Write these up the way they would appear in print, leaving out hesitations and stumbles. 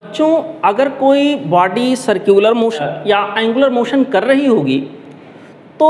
बच्चों, अगर कोई बॉडी सर्कुलर मोशन या एंगुलर मोशन कर रही होगी तो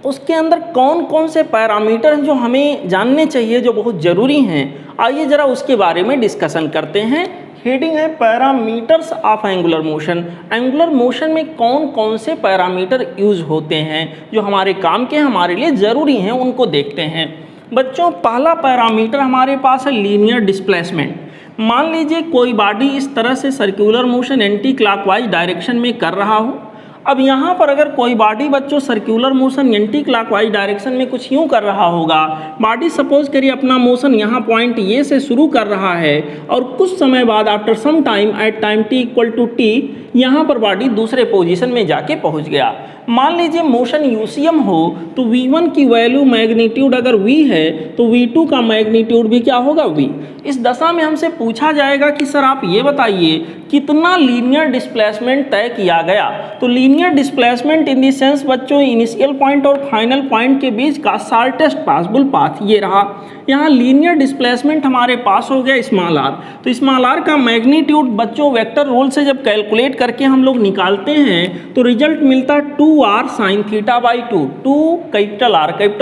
उसके अंदर कौन कौन से पैरामीटर हैं जो हमें जानने चाहिए, जो बहुत ज़रूरी हैं। आइए ज़रा उसके बारे में डिस्कशन करते हैं। हेडिंग है parameters of angular motion. Angular motion में कौन कौन से पैरामीटर यूज होते हैं जो हमारे काम के हमारे लिए ज़रूरी हैं, उनको देखते हैं। बच्चों, पहला पैरामीटर हमारे पास है लीनियर डिस्प्लेसमेंट। मान लीजिए कोई बॉडी इस तरह से circular motion anti clockwise direction में कर रहा हो। अब यहाँ पर अगर कोई बॉडी बच्चों circular motion anti clockwise direction में कुछ यूँ कर रहा होगा, बॉडी सपोज करिए अपना मोशन यहाँ पॉइंट ए से शुरू कर रहा है और कुछ समय बाद after some time at time T equal to T यहाँ पर बॉडी दूसरे पोजीशन में जाके पहुँच गया। मान लीजिए मोशन यूसीएम हो तो v1 की वैल्यू मैग्नीट्यूड अगर v है तो v2 का मैग्नीट्यूड भी क्या होगा, v। इस दशा में हमसे पूछा जाएगा कि सर आप ये बताइए कितना लीनियर डिस्प्लेसमेंट तय किया गया। तो linear displacement in the sense बच्चों इनिशियल पॉइंट और फाइनल पॉइंट के बीच का शॉर्टेस्ट पॉसिबल पाथ ये रहा। यहाँ लीनियर डिस्प्लेसमेंट हमारे पास हो गया स्मॉल आर। तो स्मॉल आर का मैग्नीट्यूड बच्चों वेक्टर रूल से जब कैलकुलेट करके हम लोग निकालते हैं तो रिजल्ट मिलता है 2r sine theta by 2। 2 capital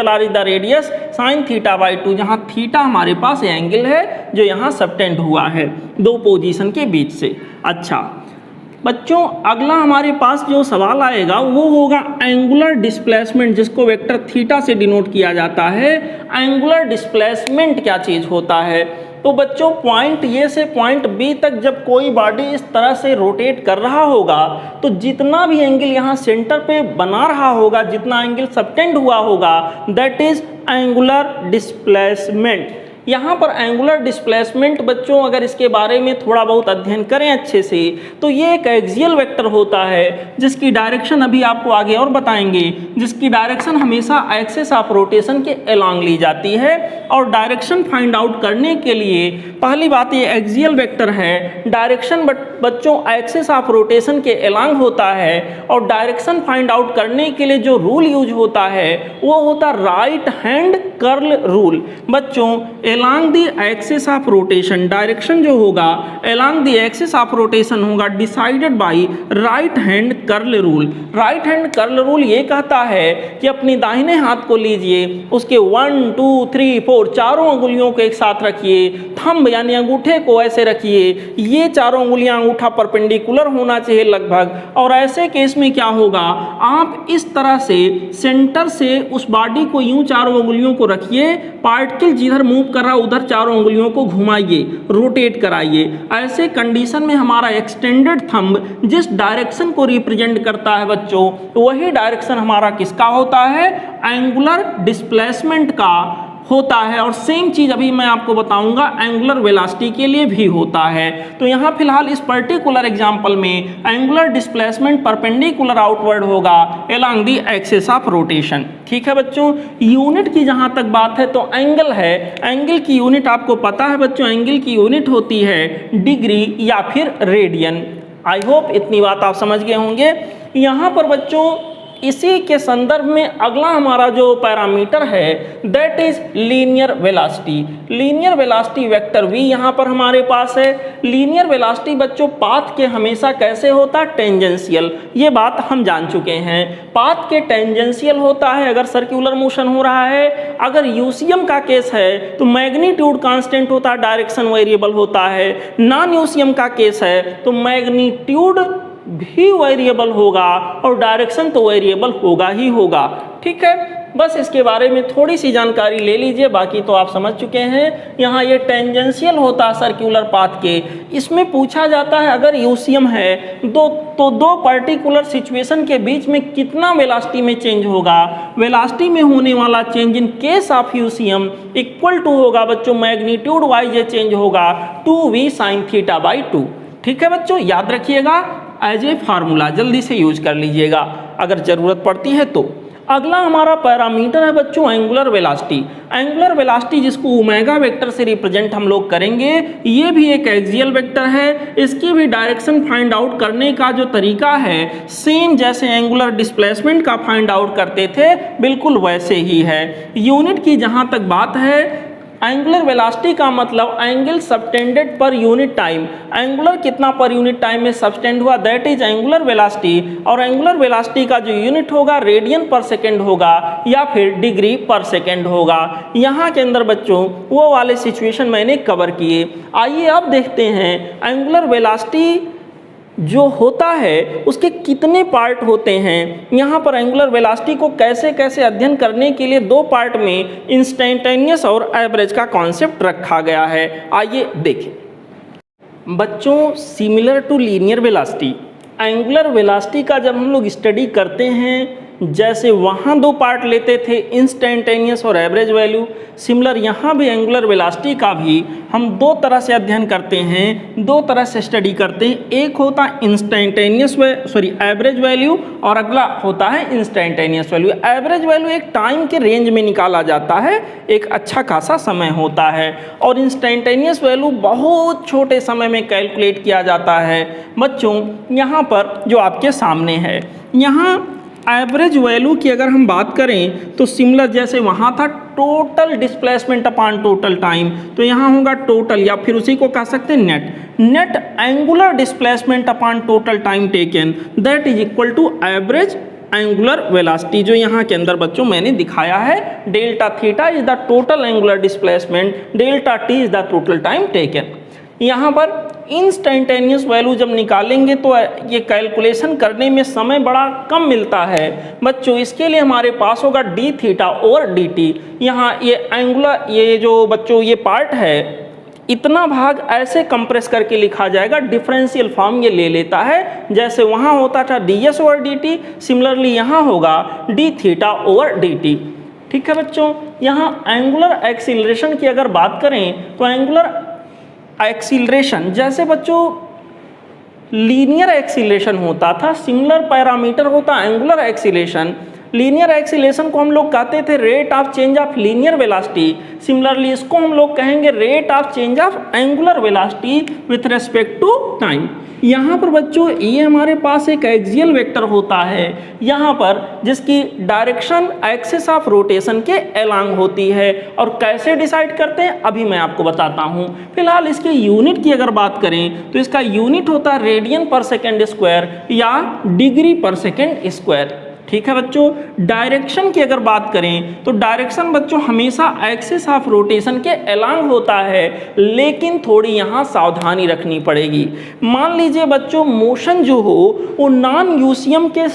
R is the radius, sine theta by 2, जहाँ थीटा हमारे पास एंगल है जो यहाँ सबटेंड हुआ है दो पोजीशन के बीच से। अच्छा बच्चों, अगला हमारे पास जो सवाल आएगा वो होगा एंगुलर डिस्प्लेसमेंट, जिसको वेक्टर थीटा से डिनोट किया जाता है। एंगुलर डिस्प्लेसमेंट क्या चीज़ होता है? तो बच्चों पॉइंट ए से पॉइंट बी तक जब कोई बॉडी इस तरह से रोटेट कर रहा होगा तो जितना भी एंगल यहाँ सेंटर पे बना रहा होगा, जितना एंगल सबटेंड हुआ होगा, दैट इज एंगुलर डिस्प्लेसमेंट। यहाँ पर एंगुलर डिस्प्लेसमेंट बच्चों अगर इसके बारे में थोड़ा बहुत अध्ययन करें अच्छे से तो ये एक एक्सियल वेक्टर होता है जिसकी डायरेक्शन अभी आपको आगे और बताएंगे, जिसकी डायरेक्शन हमेशा एक्सिस ऑफ रोटेशन के अलोंग ली जाती है। और डायरेक्शन फाइंड आउट करने के लिए पहली बात ये एक्सियल वेक्टर है, डायरेक्शन बच्चों एक्सिस ऑफ रोटेशन के अलोंग होता है। और डायरेक्शन फाइंड आउट करने के लिए जो रूल यूज होता है वो होता राइट हैंड कर्ल रूल। बच्चों along the axis of rotation, direction जो होगा along the axis of rotation होगा decided by right hand curl rule. Right hand curl rule ये कहता है कि अपनी दाहिने हाथ को लीजिए, उसके 1 2 3 4 चारों अंगुलियों को एक साथ रखिए, थंब यानी अंगूठे को ऐसे रखिए, ये चारों अंगुलियां अंगूठा परपेंडिकुलर होना चाहिए लगभग। और ऐसे केस में क्या होगा, आप इस तरह से सेंटर से उस बॉडी को यूं चारों अंगुलियों को रखिए, पार्टिकल जिधर मूव कर रहा उधर चारों उंगलियों को घुमाइए, रोटेट कराइए। ऐसे कंडीशन में हमारा एक्सटेंडेड थंब जिस डायरेक्शन को रिप्रेजेंट करता है बच्चों, वही डायरेक्शन हमारा किसका होता है, एंगुलर डिस्प्लेसमेंट का होता है। और सेम चीज अभी मैं आपको बताऊंगा एंगुलर वेलोसिटी के लिए भी होता है। तो यहाँ फिलहाल इस पर्टिकुलर एग्जांपल में एंगुलर डिस्प्लेसमेंट परपेंडिकुलर आउटवर्ड होगा along the axis of rotation. ठीक है बच्चों, यूनिट की जहाँ तक बात है तो एंगल है, एंगल की यूनिट आपको पता है बच्चों, एंगल की यूनिट होती है डिग्री या फिर रेडियन। आई होप इतनी बात आप समझ गए होंगे। यहाँ पर बच्चों इसी के संदर्भ में अगला हमारा जो पैरामीटर है that is linear velocity. Linear velocity vector v यहाँ पर हमारे पास है। लीनियर वेलोसिटी बच्चों पाथ के हमेशा कैसे होता है, टेंजेंशियल। ये बात हम जान चुके हैं, पाथ के टेंजेंशियल होता है अगर सर्कुलर मोशन हो रहा है। अगर यूसीएम का केस है तो मैग्नीट्यूड कांस्टेंट होता है, डायरेक्शन वेरिएबल होता है। नॉन यूसीएम का केस है तो मैग्नीट्यूड भी वेरिएबल होगा और डायरेक्शन तो वेरिएबल होगा ही होगा। ठीक है, बस इसके बारे में थोड़ी सी जानकारी ले लीजिए, बाकी तो आप समझ चुके हैं। यहाँ ये टेंजेंशियल होता है सर्कुलर पाथ के। इसमें पूछा जाता है अगर यूसीएम है तो दो पर्टिकुलर सिचुएशन के बीच में कितना वेलोसिटी में चेंज होगा। वेलोसिटी में होने वाला change in case of UCM equal to होगा बच्चों मैग्नीट्यूड वाइज ये चेंज होगा 2v साइन थीटा बाई 2। ठीक है बच्चों, याद रखिएगा एज ए फार्मूला, जल्दी से यूज कर लीजिएगा अगर ज़रूरत पड़ती है तो। अगला हमारा पैरामीटर है बच्चों एंगुलर वेलोसिटी। एंगुलर वेलोसिटी जिसको ओमेगा वेक्टर से रिप्रेजेंट हम लोग करेंगे, ये भी एक एक्सियल वेक्टर है। इसकी भी डायरेक्शन फाइंड आउट करने का जो तरीका है सेम जैसे एंगुलर डिस्प्लेसमेंट का फाइंड आउट करते थे बिल्कुल वैसे ही है। यूनिट की जहाँ तक बात है एंगुलर वेलोसिटी का मतलब angle subtended per unit time, angular कितना पर यूनिट टाइम में सबटेंड हुआ, दैट इज एंगुलर वेलोसिटी। और एंगुलर वेलोसिटी का जो यूनिट होगा रेडियन पर सेकेंड होगा या फिर डिग्री पर सेकेंड होगा। यहाँ के अंदर बच्चों वो वाले सिचुएशन मैंने कवर किए। आइए अब देखते हैं एंगुलर वेलोसिटी जो होता है उसके कितने पार्ट होते हैं। यहाँ पर एंगुलर वेलोसिटी को कैसे कैसे अध्ययन करने के लिए दो पार्ट में इंस्टेंटेनियस और एवरेज का कॉन्सेप्ट रखा गया है। आइए देखें बच्चों, similar to linear velocity, angular velocity का जब हम लोग स्टडी करते हैं जैसे वहाँ दो पार्ट लेते थे इंस्टेंटेनियस और एवरेज वैल्यू, सिमिलर यहाँ भी एंगुलर वेलोसिटी का भी हम दो तरह से अध्ययन करते हैं, दो तरह से स्टडी करते हैं। एक होता है एवरेज वैल्यू और अगला होता है इंस्टेंटेनियस वैल्यू। एवरेज वैल्यू एक टाइम के रेंज में निकाला जाता है, एक अच्छा खासा समय होता है, और इंस्टेंटेनियस वैल्यू बहुत छोटे समय में कैलकुलेट किया जाता है। बच्चों यहाँ पर जो आपके सामने है, यहाँ एवरेज वैल्यू की अगर हम बात करें तो सिमिलर जैसे वहाँ था total displacement upon total time, तो यहाँ होगा टोटल या फिर उसी को कह सकते हैं net angular displacement upon total time taken, that is equal to average angular velocity, जो यहाँ के अंदर बच्चों मैंने दिखाया है। Delta theta is the total angular displacement, delta T is the total time taken. यहाँ पर इंस्टेंटेनियस वैल्यू जब निकालेंगे तो ये कैलकुलेशन करने में समय बड़ा कम मिलता है बच्चों। इसके लिए हमारे पास होगा डी थीटा और डी टी। यहाँ ये एंगुलर ये जो बच्चों ये पार्ट है इतना भाग ऐसे कंप्रेस करके लिखा जाएगा, डिफरेंशियल फॉर्म ये ले लेता है। जैसे वहाँ होता था D S over D T, similarly यहाँ होगा D theta over D T. ठीक है बच्चों, यहाँ एंगुलर एक्सीलरेशन की अगर बात करें तो एंगुलर एक्सीलरेशन जैसे बच्चों लीनियर एक्सीलरेशन होता था, सिमिलर पैरामीटर होता एंगुलर एक्सीलरेशन। लीनियर एक्सीलरेशन को हम लोग कहते थे rate of change of linear velocity, similarly इसको हम लोग कहेंगे rate of change of angular velocity with respect to time. यहाँ पर बच्चों ये हमारे पास एक एक्सियल वेक्टर होता है यहाँ पर, जिसकी डायरेक्शन एक्सिस ऑफ रोटेशन के अलोंग होती है। और कैसे डिसाइड करते हैं अभी मैं आपको बताता हूँ। फिलहाल इसके यूनिट की अगर बात करें तो इसका यूनिट होता है रेडियन पर सेकेंड स्क्वायर या डिग्री पर सेकेंड स्क्वायर। ठीक है बच्चों, डायरेक्शन की अगर बात करें तो डायरेक्शन बच्चों हमेशा एक्सिस ऑफ रोटेशन के अलोंग होता है, लेकिन थोड़ी यहाँ सावधानी रखनी पड़ेगी। मान लीजिए बच्चों मोशन जो हो वो नॉन यूसीएम के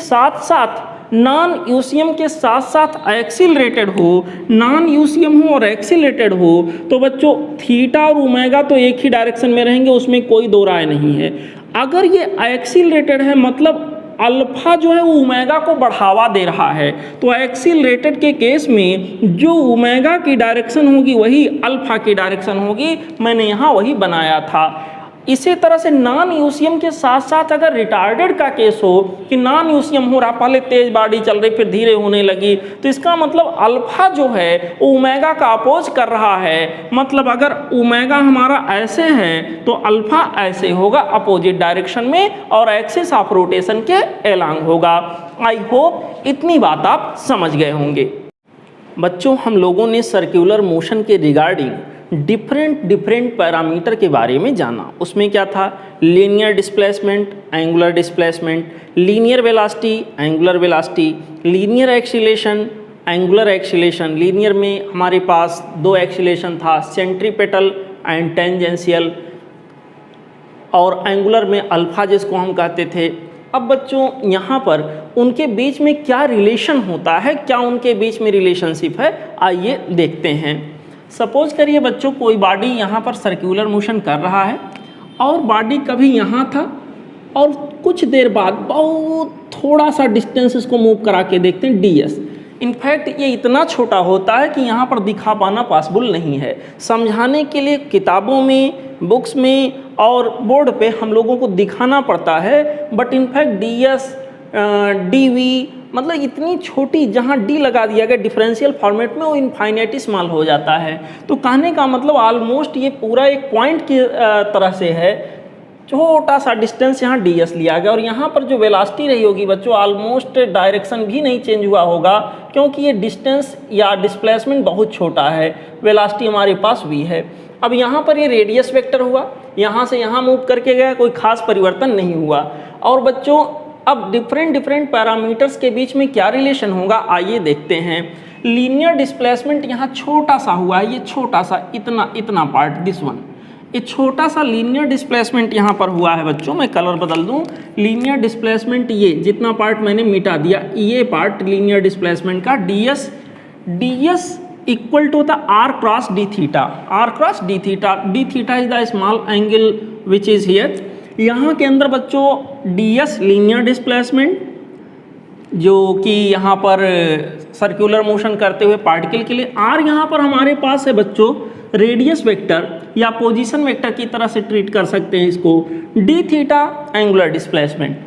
साथ एक्सीलरेटेड हो, नॉन यूसीएम हो और एक्सीलरेटेड हो, तो बच्चों थीटा और ओमेगा तो एक ही डायरेक्शन में रहेंगे, उसमें कोई दो राय नहीं है। अगर ये एक्सीलरेटेड है मतलब अल्फा जो है वो ओमेगा को बढ़ावा दे रहा है, तो एक्सीलरेटेड के केस में जो ओमेगा की डायरेक्शन होगी वही अल्फा की डायरेक्शन होगी। मैंने यहाँ वही बनाया था। इसी तरह से नॉन यूसीएम के साथ साथ अगर रिटार्डेड का केस हो कि नॉन यूसीएम हो रहा, पहले तेज बॉडी चल रही फिर धीरे होने लगी, तो इसका मतलब अल्फा जो है वो ओमेगा का अपोज कर रहा है। मतलब अगर ओमेगा हमारा ऐसे है तो अल्फा ऐसे होगा अपोजिट डायरेक्शन में और एक्सिस ऑफ रोटेशन के अलोंग होगा। आई होप इतनी बात आप समझ गए होंगे। बच्चों हम लोगों ने सर्कुलर मोशन के रिगार्डिंग डिफरेंट पैरामीटर के बारे में जाना। उसमें क्या था, linear displacement, angular displacement, linear velocity, angular velocity, linear acceleration, angular acceleration. Linear में हमारे पास दो एक्सीलरेशन था, सेंट्रीपेटल एंड टेंजेंशियल, और एंगुलर में अल्फा जिसको हम कहते थे। अब बच्चों यहाँ पर उनके बीच में क्या रिलेशन होता है, क्या उनके बीच में रिलेशनशिप है, आइए देखते हैं। सपोज करिए बच्चों कोई बॉडी यहाँ पर सर्कुलर मोशन कर रहा है और बॉडी कभी यहाँ था और कुछ देर बाद बहुत थोड़ा सा डिस्टेंस इसको मूव करा के देखते हैं ds। इनफैक्ट ये इतना छोटा होता है कि यहाँ पर दिखा पाना पॉसिबल नहीं है। समझाने के लिए किताबों में, बुक्स में और बोर्ड पे हम लोगों को दिखाना पड़ता है, बट इनफैक्ट ds, dv मतलब इतनी छोटी, जहाँ डी लगा दिया गया डिफरेंशियल फॉर्मेट में वो इनफाइनेटिसिमल हो जाता है। तो कहने का मतलब ऑलमोस्ट ये पूरा एक पॉइंट की तरह से है, छोटा सा डिस्टेंस यहाँ ds लिया गया और यहाँ पर जो वेलोसिटी रही होगी बच्चों ऑलमोस्ट डायरेक्शन भी नहीं चेंज हुआ होगा, क्योंकि ये डिस्टेंस या डिस्प्लेसमेंट बहुत छोटा है, वेलोसिटी हमारे पास v है। अब यहाँ पर ये रेडियस वेक्टर हुआ, यहाँ से यहाँ मूव करके गया, कोई खास परिवर्तन नहीं हुआ। और बच्चों अब डिफरेंट पैरामीटर्स के बीच में क्या रिलेशन होगा आइए देखते हैं। लीनियर डिस्प्लेसमेंट यहाँ छोटा सा हुआ है, ये छोटा सा इतना पार्ट दिस वन, ये छोटा सा लीनियर डिस्प्लेसमेंट यहाँ पर हुआ है बच्चों। मैं कलर बदल दूँ, लीनियर डिस्प्लेसमेंट ये जितना पार्ट मैंने मिटा दिया, ये पार्ट लीनियर डिस्प्लेसमेंट का ds इक्वल टू होता r cross d theta, r cross d theta is the small angle which is here. यहाँ के अंदर बच्चों ds लीनियर डिस्प्लेसमेंट जो कि यहाँ पर सर्कुलर मोशन करते हुए पार्टिकल के लिए, r यहाँ पर हमारे पास है बच्चों रेडियस वेक्टर या पोजीशन वेक्टर की तरह से ट्रीट कर सकते हैं इसको, d थीटा एंगुलर डिस्प्लेसमेंट।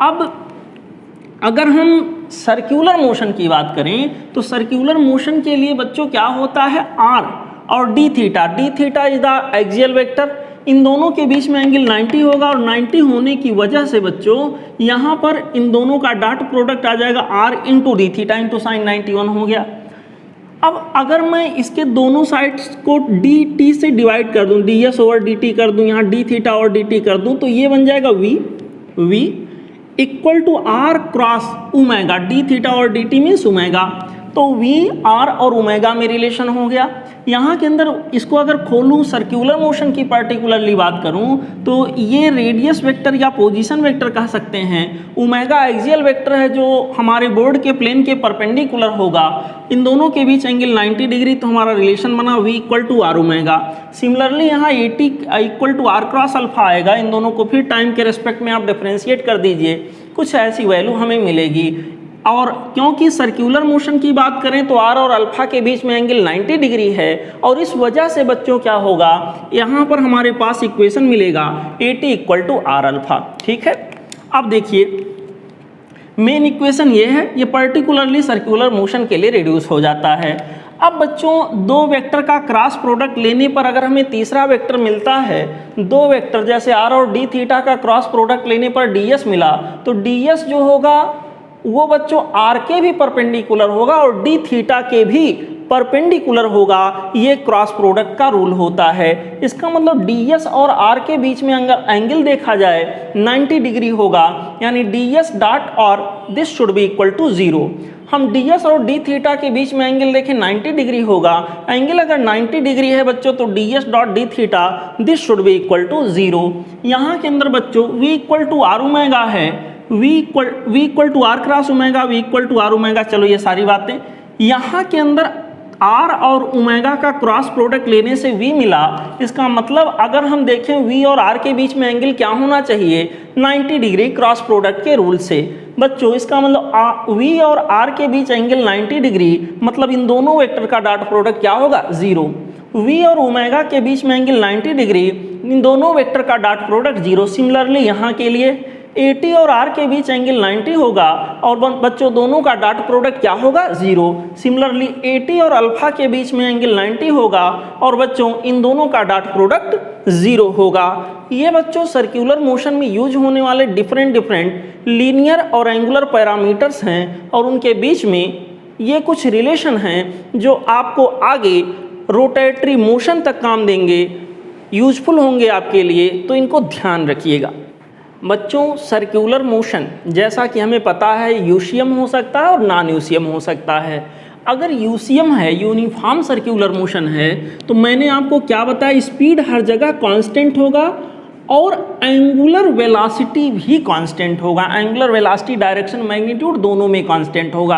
अब अगर हम सर्कुलर मोशन की बात करें तो सर्कुलर मोशन के लिए बच्चों क्या होता है r और d theta is the axial vector, इन दोनों के बीच में एंगल 90 होगा और 90 होने की वजह से बच्चों यहाँ पर इन दोनों का डॉट प्रोडक्ट आ जाएगा r into D theta into sine 91 हो गया। अब अगर मैं इसके दोनों साइड्स को dt से डिवाइड कर दूं, ds ओवर dt कर दूं, यहाँ d थीटा और dt कर दूं, तो ये बन जाएगा v equal to r cross omega, d theta और dt मीन्स ओमेगा, तो v r और ओमेगा में रिलेशन हो गया। यहाँ के अंदर इसको अगर खोलूँ सर्कुलर मोशन की पर्टिकुलरली बात करूँ तो ये रेडियस वेक्टर या पोजीशन वेक्टर कह सकते हैं, ओमेगा एक्सियल वेक्टर है जो हमारे बोर्ड के प्लेन के परपेंडिकुलर होगा, इन दोनों के बीच एंगल 90 डिग्री, तो हमारा रिलेशन बना v equal to r omega. Similarly यहाँ 80 equal to r cross alpha आएगा, इन दोनों को फिर टाइम के रेस्पेक्ट में आप डिफ्रेंशिएट कर दीजिए, कुछ ऐसी वैल्यू हमें मिलेगी। और क्योंकि सर्कुलर मोशन की बात करें तो r और अल्फा के बीच में एंगल 90 डिग्री है और इस वजह से बच्चों क्या होगा, यहाँ पर हमारे पास इक्वेशन मिलेगा AT equal to r alpha. ठीक है, अब देखिए मेन इक्वेशन ये है, ये पर्टिकुलरली सर्कुलर मोशन के लिए रिड्यूस हो जाता है। अब बच्चों दो वेक्टर का क्रॉस प्रोडक्ट लेने पर अगर हमें तीसरा वेक्टर मिलता है, दो वेक्टर जैसे r और d थीटा का क्रॉस प्रोडक्ट लेने पर ds मिला, तो ds जो होगा वो बच्चों r के भी परपेंडिकुलर होगा और d थीटा के भी परपेंडिकुलर होगा, ये क्रॉस प्रोडक्ट का रूल होता है। इसका मतलब ds और r के बीच में अगर एंगल देखा जाए 90 डिग्री होगा, यानी ds डॉट और this should be equal to 0। हम ds और d थीटा के बीच में एंगल देखें 90 डिग्री होगा, एंगल अगर 90 डिग्री है बच्चों तो ds dot d theta this should be equal to 0। यहाँ के अंदर बच्चों v equal to r omega है, v equal to r cross omega, v equal to r omega. चलो ये सारी बातें, यहाँ के अंदर r और ओमेगा का क्रॉस प्रोडक्ट लेने से v मिला, इसका मतलब अगर हम देखें v और r के बीच में एंगल क्या होना चाहिए 90 डिग्री क्रॉस प्रोडक्ट के रूल से। बच्चों इसका मतलब v और r के बीच एंगल 90 डिग्री, मतलब इन दोनों वेक्टर का डॉट प्रोडक्ट क्या होगा 0। v और ओमेगा के बीच में एंगल 90 डिग्री, इन दोनों वेक्टर का डॉट प्रोडक्ट 0। सिमिलरली यहाँ के लिए AT और R के बीच एंगल 90 होगा और बच्चों दोनों का डॉट प्रोडक्ट क्या होगा 0। सिमिलरली AT और अल्फा के बीच में एंगल 90 होगा और बच्चों इन दोनों का डॉट प्रोडक्ट 0 होगा। ये बच्चों सर्कुलर मोशन में यूज होने वाले डिफरेंट लीनियर और एंगुलर पैरामीटर्स हैं और उनके बीच में ये कुछ रिलेशन हैं जो आपको आगे रोटेटरी मोशन तक काम देंगे, यूजफुल होंगे आपके लिए, तो इनको ध्यान रखिएगा। बच्चों सर्कुलर मोशन जैसा कि हमें पता है यूशियम हो सकता है और नॉन यूशियम हो सकता है। अगर यूशियम है, यूनिफॉर्म सर्कुलर मोशन है, तो मैंने आपको क्या बताया, स्पीड हर जगह कांस्टेंट होगा और एंगुलर वेलोसिटी भी कांस्टेंट होगा, एंगुलर वेलोसिटी डायरेक्शन मैग्नीट्यूड दोनों में कांस्टेंट होगा।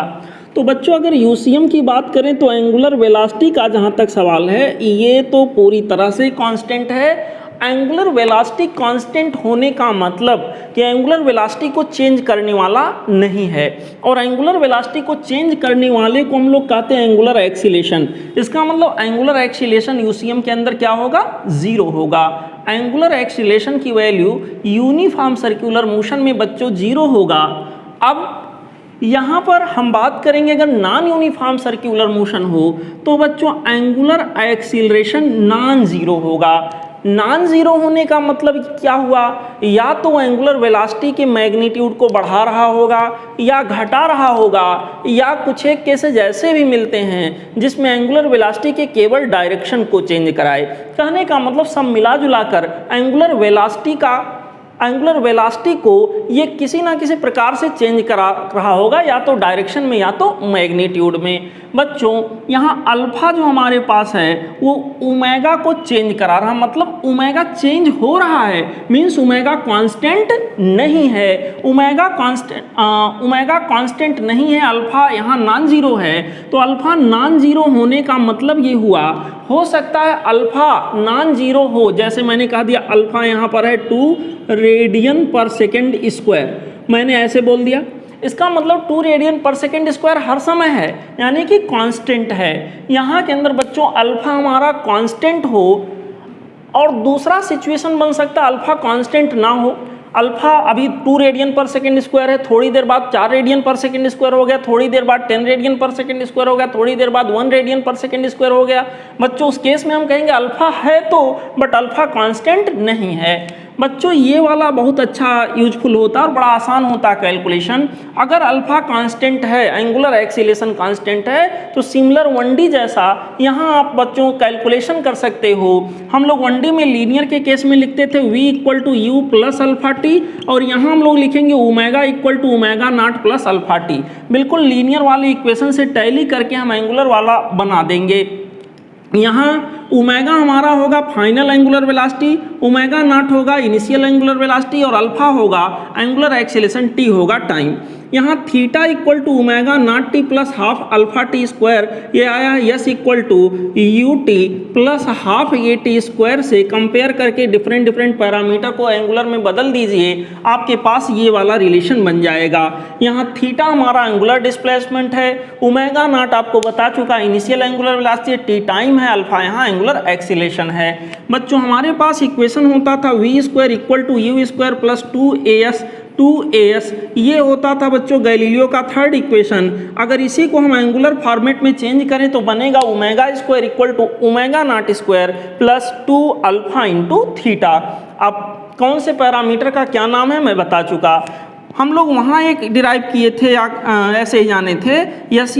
तो बच्चों अगर यूशियम की बात करें तो एंगुलर वेलोसिटी का जहाँ तक सवाल है ये तो पूरी तरह से कांस्टेंट है। एंगुलर वेलोसिटी कांस्टेंट होने का मतलब कि एंगुलर वेलोसिटी को चेंज करने वाला नहीं है, और एंगुलर वेलोसिटी को चेंज करने वाले को हम लोग कहते हैं एंगुलर एक्सीलेशन। इसका मतलब एंगुलर एक्सीलेशन यूशियम के अंदर क्या होगा 0 होगा। एंगुलर एक्सीलेशन की वैल्यू यूनिफॉर्म सर्कुलर मोशन में बच्चों 0 होगा। अब यहाँ पर हम बात करेंगे अगर नॉन यूनिफॉर्म सर्कुलर मोशन हो तो बच्चों एंगुलर एक्सीलरेशन नॉन 0 होगा। नॉन जीरो होने का मतलब क्या हुआ, या तो एंगुलर वेलोसिटी के मैग्नीट्यूड को बढ़ा रहा होगा या घटा रहा होगा, या कुछ एक केसेस ऐसे भी मिलते हैं जिसमें एंगुलर वेलोसिटी के केवल डायरेक्शन को चेंज कराए। कहने का मतलब सब मिला जुला कर एंगुलर वेलोसिटी को ये किसी ना किसी प्रकार से चेंज करा रहा होगा, या तो डायरेक्शन में या तो मैग्नीट्यूड में। बच्चों यहाँ अल्फा जो हमारे पास है वो ओमेगा को चेंज करा रहा, मतलब ओमेगा चेंज हो रहा है, मीन्स ओमेगा कांस्टेंट नहीं है। ओमेगा कांस्टेंट नहीं है, अल्फा यहाँ नॉन जीरो है। तो अल्फा नॉन जीरो होने का मतलब ये हुआ, हो सकता है अल्फा नॉन जीरो हो, जैसे मैंने कहा दिया अल्फा यहाँ पर है 2 रेडियन पर सेकेंड स्क्वायर, मैंने ऐसे बोल दिया, इसका मतलब 2 रेडियन पर सेकेंड स्क्वायर हर समय है, यानी कि कांस्टेंट है। यहाँ के अंदर बच्चों अल्फा हमारा कांस्टेंट हो, और दूसरा सिचुएशन बन सकता है अल्फा कांस्टेंट ना हो, अल्फा अभी 2 रेडियन पर सेकेंड स्क्वायर है, थोड़ी देर बाद 4 रेडियन पर सेकेंड स्क्वायर हो गया, थोड़ी देर बाद 10 रेडियन पर सेकेंड स्क्वायर हो गया, थोड़ी देर बाद 1 रेडियन पर सेकेंड स्क्वायर हो गया। बच्चों उस केस में हम कहेंगे अल्फा है तो, बट अल्फा कांस्टेंट नहीं है। बच्चों ये वाला बहुत अच्छा यूजफुल होता है और बड़ा आसान होता है कैलकुलेशन। अगर अल्फा कांस्टेंट है, एंगुलर एक्सीलरेशन कांस्टेंट है, तो सिमिलर 1D जैसा यहाँ आप बच्चों कैलकुलेशन कर सकते हो। हम लोग 1D में लीनियर के केस में लिखते थे v equal to u plus alpha t, और यहाँ हम लोग लिखेंगे omega equal to omega naught plus alpha t. बिल्कुल लीनियर वाले इक्वेशन से टैली करके हम एंगुलर वाला बना देंगे। यहाँ ओमेगा हमारा होगा final angular velocity, omega naught होगा इनिशियल एंगुलर वेलोसिटी, और अल्फा होगा एंगुलर एक्सीलरेशन, टी होगा टाइम। यहाँ theta equal to omega naught t plus half alpha t square, ये आया s equal to u t plus half a t square से compare करके different parameter को angular में बदल दीजिए, आपके पास ये वाला रिलेशन बन जाएगा। यहाँ थीटा हमारा एंगुलर डिस्प्लेसमेंट है, ओमेगा नॉट आपको बता चुका initial angular velocity, t time है, अल्फा यहाँ एंगुलर एक्सीलरेशन है। बच्चों हमारे पास इक्वेशन होता था v square equal to u square plus 2as, ये होता था बच्चों गैलीलियो का थर्ड इक्वेशन। अगर इसी को हम एंगुलर फॉर्मेट में चेंज करें तो बनेगा omega square equal to omega naught square plus 2 alpha into theta. अब कौन से पैरामीटर का क्या नाम है मैं बता चुका, हम लोग वहाँ एक डिराइव किए थे, ऐसे ही जाने थे,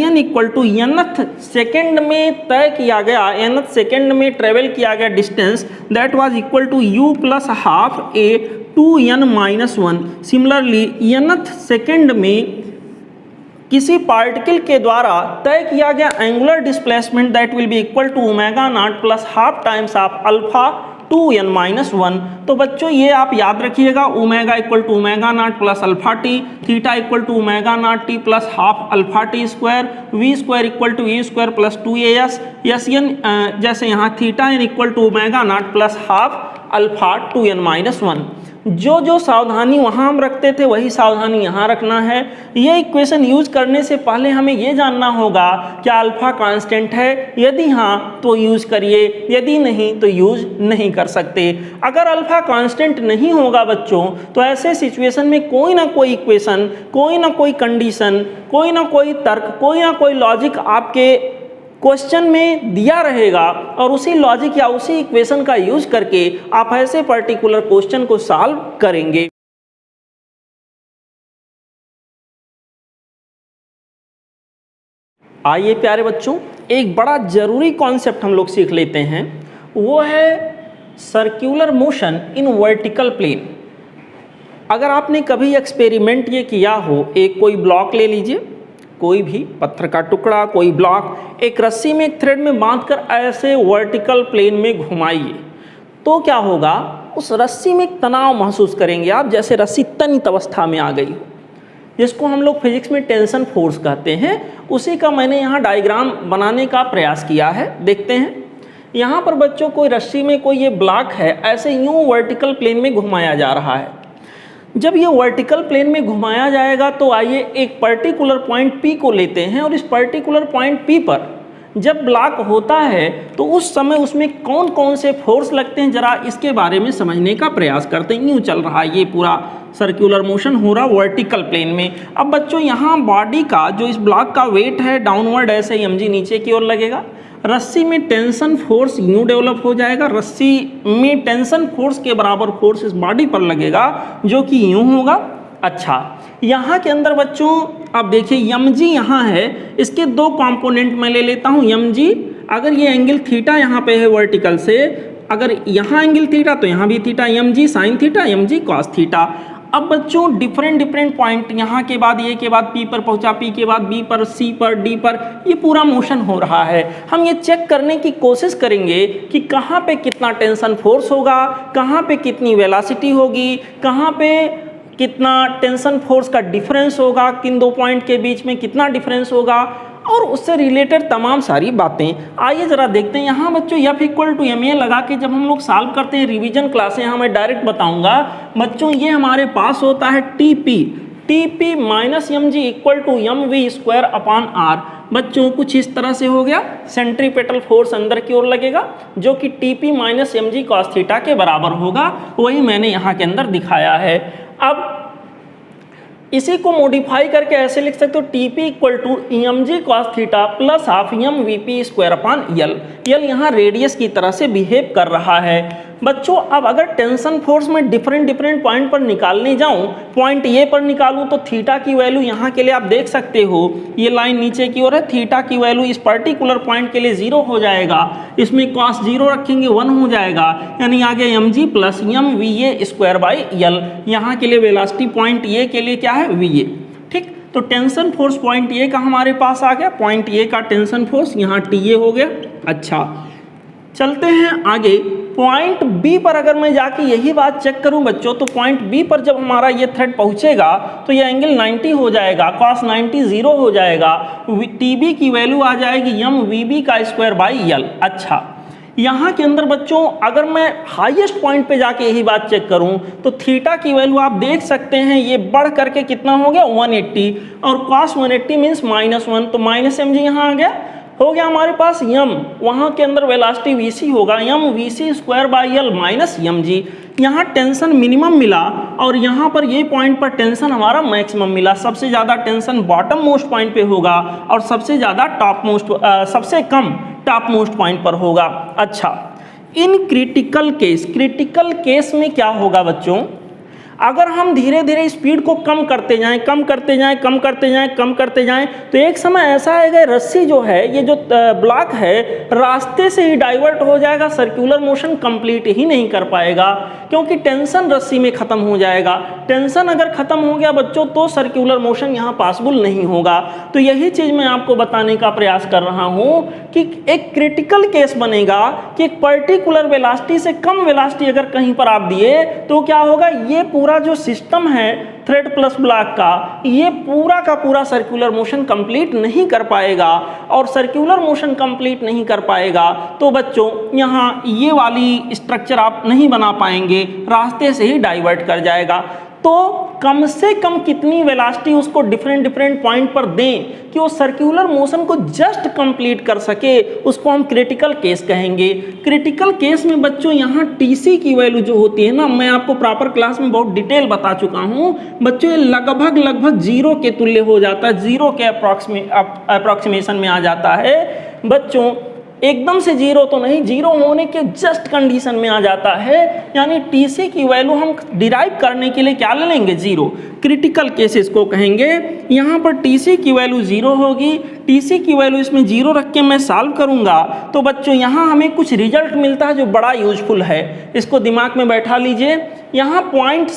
n equal to nth second में तय किया गया, nth सेकेंड में ट्रेवल किया गया distance, that was equal to u plus half a 2n-1। Similarly nth second में किसी पार्टिकल के द्वारा तय किया गया angular displacement that will be equal to omega naught plus half times of alpha 2n-1। तो बच्चों ये आप याद रखिएगा, omega equal to omega naught plus alpha t, theta equal to omega naught t plus half alpha t square, v square equal to u square plus 2as, n जैसे यहाँ theta n equal to omega naught plus half alpha 2n-1। जो सावधानी वहाँ हम रखते थे वही सावधानी यहाँ रखना है। ये इक्वेशन यूज करने से पहले हमें ये जानना होगा क्या अल्फा कांस्टेंट है, यदि हाँ तो यूज करिए, यदि नहीं तो यूज नहीं कर सकते। अगर अल्फा कांस्टेंट नहीं होगा बच्चों तो ऐसे सिचुएशन में कोई ना कोई इक्वेशन, कोई ना कोई कंडीशन, कोई ना कोई तर्क, कोई ना कोई लॉजिक आपके क्वेश्चन में दिया रहेगा, और उसी लॉजिक या उसी इक्वेशन का यूज करके आप ऐसे पर्टिकुलर क्वेश्चन को सॉल्व करेंगे। आइए प्यारे बच्चों, एक बड़ा जरूरी कॉन्सेप्ट हम लोग सीख लेते हैं, वो है circular motion in vertical plane. अगर आपने कभी एक्सपेरिमेंट ये किया हो, एक कोई ब्लॉक ले लीजिए, कोई भी पत्थर का टुकड़ा, कोई ब्लॉक, एक रस्सी में एक थ्रेड में बांधकर ऐसे वर्टिकल प्लेन में घुमाइए, तो क्या होगा, उस रस्सी में एक तनाव महसूस करेंगे आप, जैसे रस्सी तनित अवस्था में आ गई हो, जिसको हम लोग फिजिक्स में टेंशन फोर्स कहते हैं। उसी का मैंने यहाँ डायग्राम बनाने का प्रयास किया है, देखते हैं। यहाँ पर बच्चों कोई रस्सी में कोई ये ब्लॉक है, ऐसे यूँ वर्टिकल प्लेन में घुमाया जा रहा है। जब ये वर्टिकल प्लेन में घुमाया जाएगा तो आइए एक पर्टिकुलर पॉइंट P को लेते हैं, और इस पर्टिकुलर पॉइंट P पर जब ब्लॉक होता है तो उस समय उसमें कौन कौन से फोर्स लगते हैं, जरा इसके बारे में समझने का प्रयास करते हैं। यूँ चल रहा है ये पूरा सर्कुलर मोशन हो रहा वर्टिकल प्लेन में। अब बच्चों यहाँ बॉडी का जो इस ब्लॉक का वेट है डाउनवर्ड ऐसे mg नीचे की ओर लगेगा, रस्सी में टेंशन फोर्स यूं डेवलप हो जाएगा, रस्सी में टेंशन फोर्स के बराबर फोर्स इस बॉडी पर लगेगा जो कि यूं होगा। अच्छा, यहाँ के अंदर बच्चों अब देखिए mg यहाँ है, इसके दो कंपोनेंट मैं ले लेता हूँ। mg अगर ये एंगल थीटा यहाँ पे है वर्टिकल से, अगर यहाँ एंगल थीटा तो यहाँ भी theta, mg sine theta, mg cos theta. अब बच्चों डिफरेंट पॉइंट यहाँ के बाद ए के बाद पी पर पहुँचा, पी के बाद बी पर, सी पर, डी पर, ये पूरा मोशन हो रहा है। हम ये चेक करने की कोशिश करेंगे कि कहाँ पे कितना टेंशन फोर्स होगा, कहाँ पे कितनी वेलोसिटी होगी, कहाँ पे कितना टेंशन फोर्स का डिफरेंस होगा, किन दो पॉइंट के बीच में कितना डिफरेंस होगा, और उससे रिलेटेड तमाम सारी बातें। आइए ज़रा देखते हैं। यहाँ बच्चों F इक्वल टू ma लगा के जब हम लोग सॉल्व करते हैं रिवीजन क्लासें, यहाँ मैं डायरेक्ट बताऊंगा बच्चों। ये हमारे पास होता है TP minus mg equal to mv square upon r। बच्चों कुछ इस तरह से हो गया, सेंट्रीपेटल फोर्स अंदर की ओर लगेगा जो कि TP minus mg cos theta के बराबर होगा, वही मैंने यहाँ के अंदर दिखाया है। अब इसी को मॉडिफाई करके ऐसे लिख सकते हो TP equal to mg cos theta plus half mvp square upon L यहाँ रेडियस की तरह से बिहेव कर रहा है। बच्चों अब अगर टेंशन फोर्स में डिफरेंट पॉइंट पर निकालने जाऊं, पॉइंट ए पर निकालूं तो थीटा की वैल्यू यहाँ के लिए आप देख सकते हो, ये लाइन नीचे की ओर है, थीटा की वैल्यू इस पर्टिकुलर पॉइंट के लिए 0 हो जाएगा, इसमें कॉस 0 रखेंगे 1 हो जाएगा, यानी आगे mg plus mva square by यल। यहाँ के लिए वेलोसिटी पॉइंट ए के लिए क्या है, va। ठीक, तो टेंशन फोर्स पॉइंट ए का हमारे पास आ गया, पॉइंट ए का टेंशन फोर्स यहाँ TA हो गया। अच्छा, चलते हैं आगे। पॉइंट बी पर अगर मैं जाके यही बात चेक करूं बच्चों, तो पॉइंट बी पर जब हमारा ये थ्रेड पहुंचेगा तो ये एंगल 90 हो जाएगा, cos 90 0 हो जाएगा, TB की वैल्यू आ जाएगी mvb का स्क्वायर बाई यल। अच्छा, यहाँ के अंदर बच्चों अगर मैं हाईएस्ट पॉइंट पे जाके यही बात चेक करूं तो थीटा की वैल्यू आप देख सकते हैं ये बढ़ करके कितना हो गया 180, और cos 180 मीन्स -1, तो माइनस mg यहाँ आ गया, हो गया हमारे पास m, वहाँ के अंदर वेलोसिटी vc होगा mvc square by L minus mg। यहाँ टेंशन मिनिमम मिला और यहाँ पर ये पॉइंट पर टेंशन हमारा मैक्सिमम मिला। सबसे ज़्यादा टेंशन बॉटम मोस्ट पॉइंट पे होगा और सबसे ज़्यादा सबसे कम टॉप मोस्ट पॉइंट पर होगा। अच्छा, इन क्रिटिकल केस में क्या होगा बच्चों, अगर हम धीरे धीरे स्पीड को कम करते जाएं तो एक समय ऐसा आएगा रस्सी जो है, ये जो ब्लॉक है, रास्ते से ही डाइवर्ट हो जाएगा, सर्कुलर मोशन कंप्लीट ही नहीं कर पाएगा क्योंकि टेंशन रस्सी में ख़त्म हो जाएगा। टेंशन अगर ख़त्म हो गया बच्चों तो सर्कुलर मोशन यहाँ पॉसिबल नहीं होगा। तो यही चीज़ मैं आपको बताने का प्रयास कर रहा हूँ कि एक क्रिटिकल केस बनेगा कि एक पर्टिकुलर वेलोसिटी से कम वेलोसिटी अगर कहीं पर आप दिए तो क्या होगा, ये पूरा जो सिस्टम है थ्रेड प्लस ब्लॉक का, ये पूरा का पूरा सर्कुलर मोशन कंप्लीट नहीं कर पाएगा, और सर्कुलर मोशन कंप्लीट नहीं कर पाएगा तो बच्चों यहाँ ये वाली स्ट्रक्चर आप नहीं बना पाएंगे, रास्ते से ही डाइवर्ट कर जाएगा। तो कम से कम कितनी वेलोसिटी उसको डिफरेंट पॉइंट पर दें कि वो सर्कुलर मोशन को जस्ट कंप्लीट कर सके, उसको हम क्रिटिकल केस कहेंगे। क्रिटिकल केस में बच्चों यहाँ TC की वैल्यू जो होती है ना, मैं आपको प्रॉपर क्लास में बहुत डिटेल बता चुका हूँ बच्चों, ये लगभग 0 के तुल्य हो जाता है, 0 के अप्रॉक्सीमेशन में आ जाता है बच्चों। एकदम से 0 तो नहीं, 0 होने के जस्ट कंडीशन में आ जाता है, यानी TC की वैल्यू हम डिराइव करने के लिए क्या ले लेंगे, 0। क्रिटिकल केसेस को कहेंगे। यहाँ पर TC की वैल्यू 0 होगी, TC की वैल्यू इसमें 0 रख के मैं सॉल्व करूँगा तो बच्चों यहाँ हमें कुछ रिजल्ट मिलता है जो बड़ा यूजफुल है, इसको दिमाग में बैठा लीजिए। यहाँ point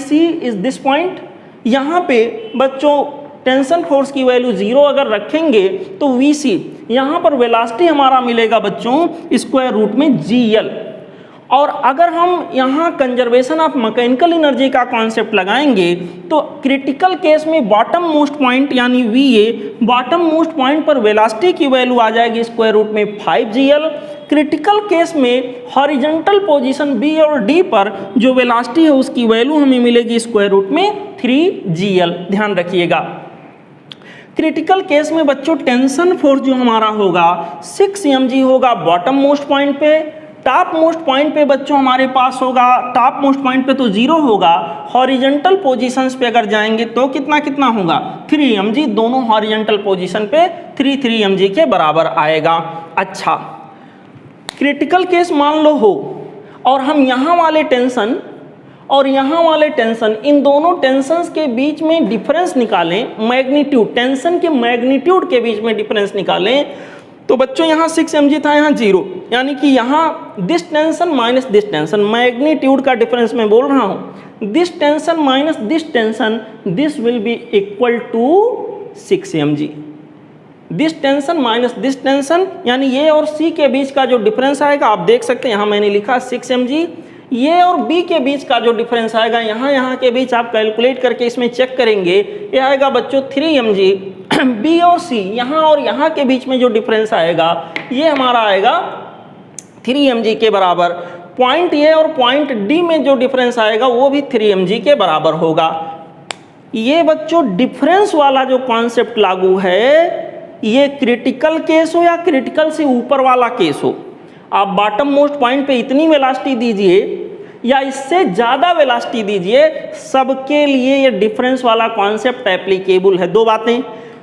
C is this point, यहाँ पे बच्चों टेंशन फोर्स की वैल्यू 0 अगर रखेंगे तो VC, यहाँ पर वेलोसिटी हमारा मिलेगा बच्चों स्क्वायर रूट में GL। और अगर हम यहाँ कंजर्वेशन ऑफ मैकेनिकल एनर्जी का कॉन्सेप्ट लगाएंगे तो क्रिटिकल केस में बॉटम मोस्ट पॉइंट यानी VA, बॉटम मोस्ट पॉइंट पर वेलोसिटी की वैल्यू आ जाएगी स्क्वायर रूट में 5GL। क्रिटिकल केस में हॉरिजॉन्टल पोजीशन B और D पर जो वेलोसिटी है उसकी वैल्यू हमें मिलेगी स्क्वायर रूट में 3GL। ध्यान रखिएगा, क्रिटिकल केस में बच्चों टेंशन फोर्स जो हमारा होगा 6 mg होगा बॉटम मोस्ट पॉइंट पे, टॉप मोस्ट पॉइंट पे बच्चों हमारे पास होगा, टॉप मोस्ट पॉइंट पे तो 0 होगा, हॉरिजॉन्टल पोजीशंस पे अगर जाएंगे तो कितना कितना होगा 3 mg, दोनों हॉरिजॉन्टल पोजीशन पे 3 mg के बराबर आएगा। अच्छा, क्रिटिकल केस मान लो हो और हम यहाँ वाले टेंशन और यहाँ वाले टेंशन, इन दोनों टेंशन्स के बीच में डिफरेंस निकालें, मैग्नीट्यूड, टेंशन के मैग्नीट्यूड के बीच में डिफरेंस निकालें, तो बच्चों यहाँ 6 mg था, यहाँ 0, यानी कि यहाँ this tension minus this tension, magnitude का डिफरेंस मैं बोल रहा हूँ, this tension minus this tension, this will be equal to 6 mg। This tension minus this tension, यानी ये और सी के बीच का जो डिफरेंस आएगा, आप देख सकते हैं यहाँ मैंने लिखा 6 mg, ये और बी के बीच का जो डिफरेंस आएगा, यहाँ के बीच आप कैलकुलेट करके इसमें चेक करेंगे, ये आएगा बच्चों 3 mg। बी और सी, यहाँ और यहाँ के बीच में जो डिफरेंस आएगा, ये हमारा आएगा 3 mg के बराबर। पॉइंट ए और पॉइंट डी में जो डिफरेंस आएगा वो भी 3 mg के बराबर होगा। ये बच्चों डिफरेंस वाला जो कॉन्सेप्ट लागू है, ये क्रिटिकल केस हो या क्रिटिकल से ऊपर वाला केस हो, आप बॉटम मोस्ट पॉइंट पे इतनी वेलोसिटी दीजिए या इससे ज़्यादा वेलोसिटी दीजिए, सबके लिए ये डिफरेंस वाला कॉन्सेप्ट एप्लीकेबल है। दो बातें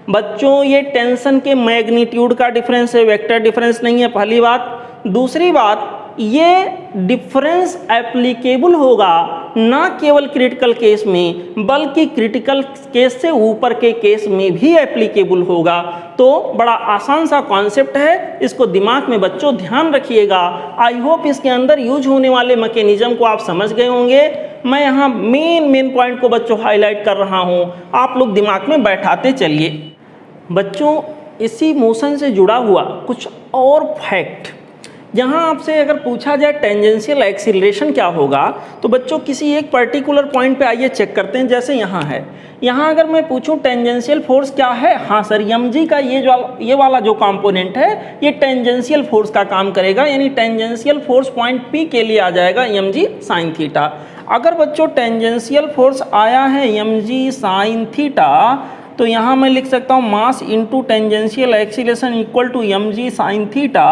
बच्चों, ये टेंशन के मैग्नीट्यूड का डिफरेंस है, वेक्टर डिफरेंस नहीं है, पहली बात। दूसरी बात, ये डिफरेंस एप्लीकेबल होगा ना केवल क्रिटिकल केस में, बल्कि क्रिटिकल केस से ऊपर के केस में भी एप्लीकेबल होगा। तो बड़ा आसान सा कॉन्सेप्ट है, इसको दिमाग में बच्चों ध्यान रखिएगा। आई होप इसके अंदर यूज होने वाले मैकेनिज्म को आप समझ गए होंगे। मैं यहाँ मेन पॉइंट को बच्चों हाईलाइट कर रहा हूँ, आप लोग दिमाग में बैठाते चलिए। बच्चों, इसी मोशन से जुड़ा हुआ कुछ और फैक्ट, यहाँ आपसे अगर पूछा जाए टेंजेंशियल एक्सीलरेशन क्या होगा, तो बच्चों किसी एक पर्टिकुलर पॉइंट पे आइए चेक करते हैं। जैसे यहाँ है, यहाँ अगर मैं पूछूं टेंजेंशियल फोर्स क्या है, हाँ सर mg का ये वाला जो कंपोनेंट है, ये टेंजेंशियल फोर्स का काम करेगा, यानी टेंजेंशियल फोर्स पॉइंट P के लिए आ जाएगा mg साइन थीटा। अगर बच्चों टेंजेंशियल फोर्स आया है mg साइन थीटा, तो यहाँ मैं लिख सकता हूँ mass into tangential acceleration equal to mg sine theta.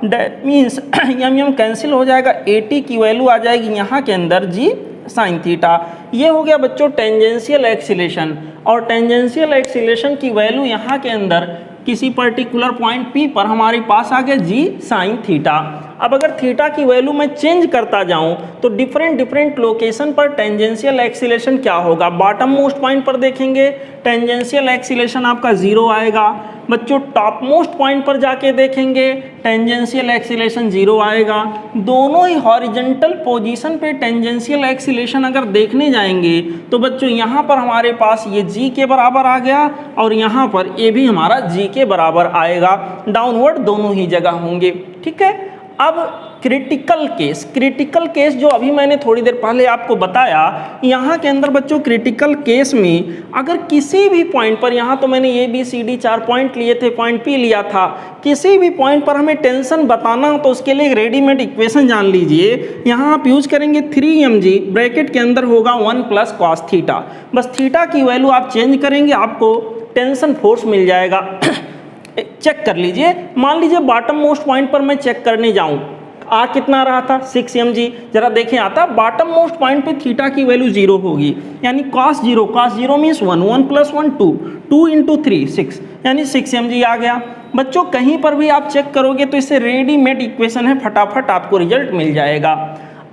That means m cancel हो जाएगा, 80 की वैल्यू आ जाएगी यहाँ के अंदर g साइन थीटा। ये हो गया बच्चों टेंजेंशियल एक्सीलरेशन, और टेंजेंशियल एक्सीलरेशन की वैल्यू यहाँ के अंदर किसी पर्टिकुलर पॉइंट P पर हमारे पास आ गया g साइन थीटा। अब अगर थीटा की वैल्यू मैं चेंज करता जाऊं तो डिफरेंट लोकेशन पर टेंजेंशियल एक्सीलरेशन क्या होगा। बॉटम मोस्ट पॉइंट पर देखेंगे टेंजेंशियल एक्सीलरेशन आपका 0 आएगा। बच्चों टॉप मोस्ट पॉइंट पर जाके देखेंगे टेंजेंशियल एक्सीलरेशन 0 आएगा। दोनों ही हॉरिजॉन्टल पोजीशन पे टेंजेंशियल एक्सीलरेशन अगर देखने जाएंगे तो बच्चों यहाँ पर हमारे पास ये g के बराबर आ गया और यहाँ पर ये भी हमारा g के बराबर आएगा। डाउनवर्ड दोनों ही जगह होंगे, ठीक है। अब क्रिटिकल केस जो अभी मैंने थोड़ी देर पहले आपको बताया, यहाँ के अंदर बच्चों क्रिटिकल केस में अगर किसी भी पॉइंट पर, यहाँ तो मैंने A B C D 4 point लिए थे, पॉइंट P लिया था, किसी भी पॉइंट पर हमें टेंशन बताना हो तो उसके लिए एक रेडीमेड इक्वेशन जान लीजिए। यहाँ आप यूज करेंगे 3 mg, ब्रैकेट के अंदर होगा 1 प्लस कॉस थीटा। बस थीटा की वैल्यू आप चेंज करेंगे, आपको टेंशन फोर्स मिल जाएगा। चेक कर लीजिए, मान लीजिए बॉटम मोस्ट पॉइंट पर मैं चेक करने जाऊं, आ कितना रहा था 6 mg। जरा देखें, आता बॉटम मोस्ट पॉइंट पे थीटा की वैल्यू 0 होगी, यानी cos 0 मीन्स 1 प्लस 1 2 इंटू 3 6, यानी 6 mg आ गया। बच्चों कहीं पर भी आप चेक करोगे तो इससे रेडीमेड इक्वेशन है, फटाफट आपको रिजल्ट मिल जाएगा।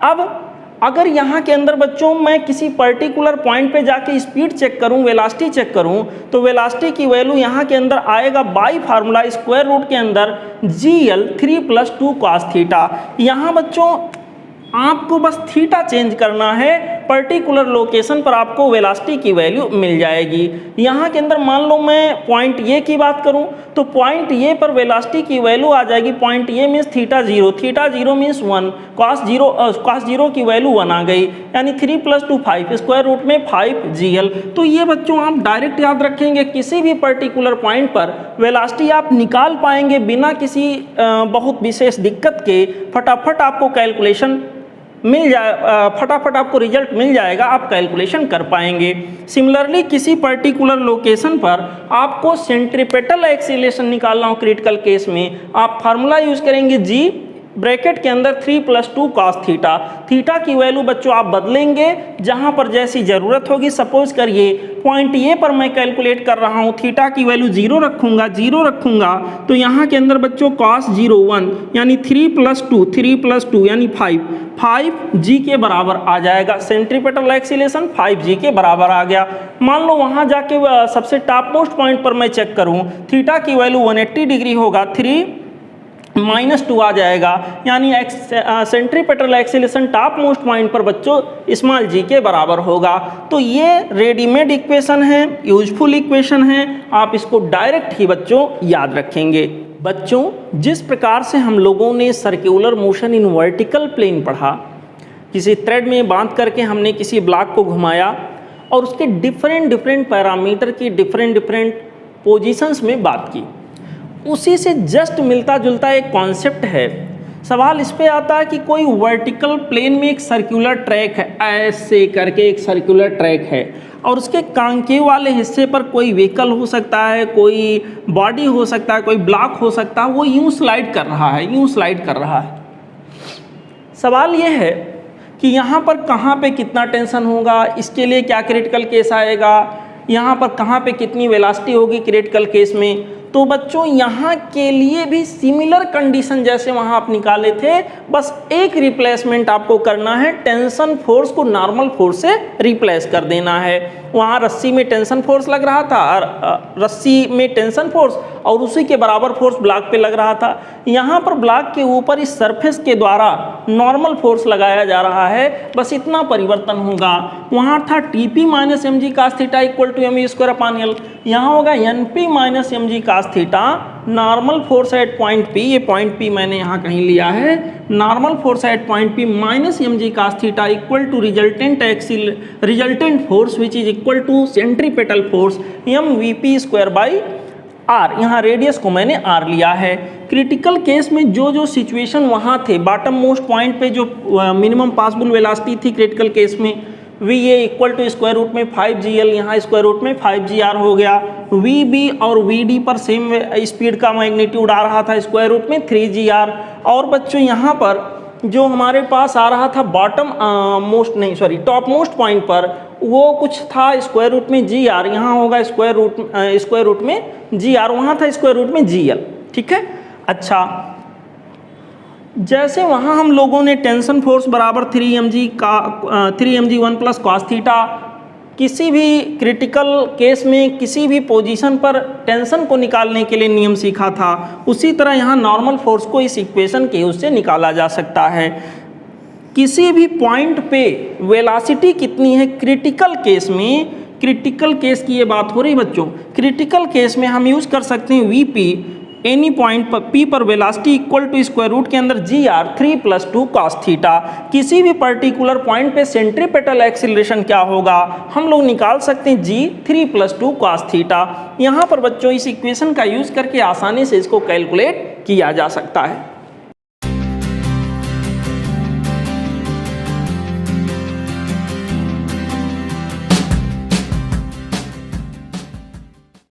अब अगर यहाँ के अंदर बच्चों मैं किसी पर्टिकुलर पॉइंट पे जाके स्पीड चेक करूँ, वेलोसिटी चेक करूँ, तो वेलोसिटी की वैल्यू यहाँ के अंदर आएगा बाई फार्मूला स्क्वायर रूट के अंदर GL 3 प्लस 2 कॉस थीटा। यहाँ बच्चों आपको बस थीटा चेंज करना है, पर्टिकुलर लोकेशन पर आपको वेलोसिटी की वैल्यू मिल जाएगी। यहाँ के अंदर मान लो मैं पॉइंट ए की बात करूँ तो पॉइंट ए पर वेलोसिटी की वैल्यू आ जाएगी, point A means theta 0 means 1, cos 0 की वैल्यू 1 आ गई, यानी 3 प्लस 2 5, स्क्वायर रूट में 5 GL। तो ये बच्चों आप डायरेक्ट याद रखेंगे, किसी भी पर्टिकुलर पॉइंट पर वेलोसिटी आप निकाल पाएंगे बिना किसी बहुत विशेष दिक्कत के। फटाफट आपको कैलकुलेशन मिल जाए, फटाफट आपको रिजल्ट मिल जाएगा, आप कैलकुलेशन कर पाएंगे। सिमिलरली किसी पर्टिकुलर लोकेशन पर आपको सेंट्रीपेटल एक्सीलरेशन निकालना हो क्रिटिकल केस में, आप फार्मूला यूज करेंगे ब्रैकेट के अंदर 3 + 2 cos थीटा। थीटा की वैल्यू बच्चों आप बदलेंगे जहां पर जैसी ज़रूरत होगी। सपोज करिए पॉइंट ए पर मैं कैलकुलेट कर रहा हूं, थीटा की वैल्यू 0 रखूंगा तो यहां के अंदर बच्चों cos 01 यानी 3 + 2 यानी 5g के बराबर आ जाएगा। सेंट्रीपेटल एक्सीलरेशन 5g के बराबर आ गया। मान लो वहां जाके सबसे टॉप मोस्ट पॉइंट पर मैं चेक करूं, थीटा की वैल्यू 180 डिग्री होगा, 3 - 2 आ जाएगा, यानी centripetal acceleration top most point पर बच्चों स्मॉल g के बराबर होगा। तो ये रेडीमेड इक्वेशन है, यूजफुल इक्वेशन है, आप इसको डायरेक्ट ही बच्चों याद रखेंगे। बच्चों जिस प्रकार से हम लोगों ने circular motion in vertical plane पढ़ा, किसी थ्रेड में बांध करके हमने किसी ब्लॉक को घुमाया और उसके डिफरेंट पैरामीटर की डिफरेंट पोजीशंस में बात की, उसी से जस्ट मिलता जुलता एक कॉन्सेप्ट है। सवाल इस पे आता है कि कोई वर्टिकल प्लेन में एक सर्कुलर ट्रैक है, ऐसे करके एक सर्कुलर ट्रैक है और उसके कांकेव वाले हिस्से पर कोई व्हीकल हो सकता है, कोई बॉडी हो सकता है, कोई ब्लॉक हो सकता है, वो यूं स्लाइड कर रहा है। सवाल ये है कि यहाँ पर कहाँ पे कितना टेंशन होगा, इसके लिए क्या क्रिटिकल केस आएगा, यहाँ पर कहाँ पे कितनी वेलोसिटी होगी क्रिटिकल केस में। तो बच्चों यहाँ के लिए भी सिमिलर कंडीशन जैसे वहाँ आप निकाले थे, बस एक रिप्लेसमेंट आपको करना है, टेंशन फोर्स को नॉर्मल फोर्स से रिप्लेस कर देना है। वहाँ रस्सी में टेंशन फोर्स लग रहा था, रस्सी में टेंशन फोर्स और उसी के बराबर फोर्स ब्लॉक पे लग रहा था। यहाँ पर ब्लॉक के ऊपर इस सरफेस के द्वारा नॉर्मल फोर्स लगाया जा रहा है, बस इतना परिवर्तन होगा। वहाँ था TP - mg cos theta = mv²/L, यहाँ होगा NP - mg cos theta. Normal force at point P, ये पॉइंट P मैंने यहाँ कहीं लिया है, normal force at point P - mg cos theta = resultant force which is equal to centripetal force mvp²/r। यहाँ radius को मैंने r लिया है। क्रिटिकल केस में जो सिचुएशन वहाँ थे, बॉटम मोस्ट पॉइंट पे जो मिनिमम पॉसिबल वेलोसिटी थी क्रिटिकल केस में, VA = √5GL, यहाँ √5GR हो गया। VB और VD पर सेम स्पीड का मैग्नीट्यूड आ रहा था √3GR। और बच्चों यहाँ पर जो हमारे पास आ रहा था टॉप मोस्ट पॉइंट पर, वो कुछ था √GR, यहाँ होगा √GR, वहाँ था √GL। ठीक है। अच्छा, जैसे वहाँ हम लोगों ने टेंशन फोर्स बराबर 3mg1 + cos थीटा, किसी भी क्रिटिकल केस में किसी भी पोजीशन पर टेंशन को निकालने के लिए नियम सीखा था, उसी तरह यहाँ नॉर्मल फोर्स को इस इक्वेशन के यूज से निकाला जा सकता है। किसी भी पॉइंट पे वेलोसिटी कितनी है क्रिटिकल केस में, क्रिटिकल केस की ये बात हो रही बच्चों, क्रिटिकल केस में हम यूज़ कर सकते हैं VP, एनी पॉइंट पर P पर वेलोसिटी = के अंदर GR 3 + 2 cos थीटा। किसी भी पर्टिकुलर पॉइंट पे सेंट्रीपेटल एक्सीलरेशन क्या होगा, हम लोग निकाल सकते हैं G 3 + 2 cos थीटा। यहाँ पर बच्चों इस इक्वेशन का यूज़ करके आसानी से इसको कैलकुलेट किया जा सकता है।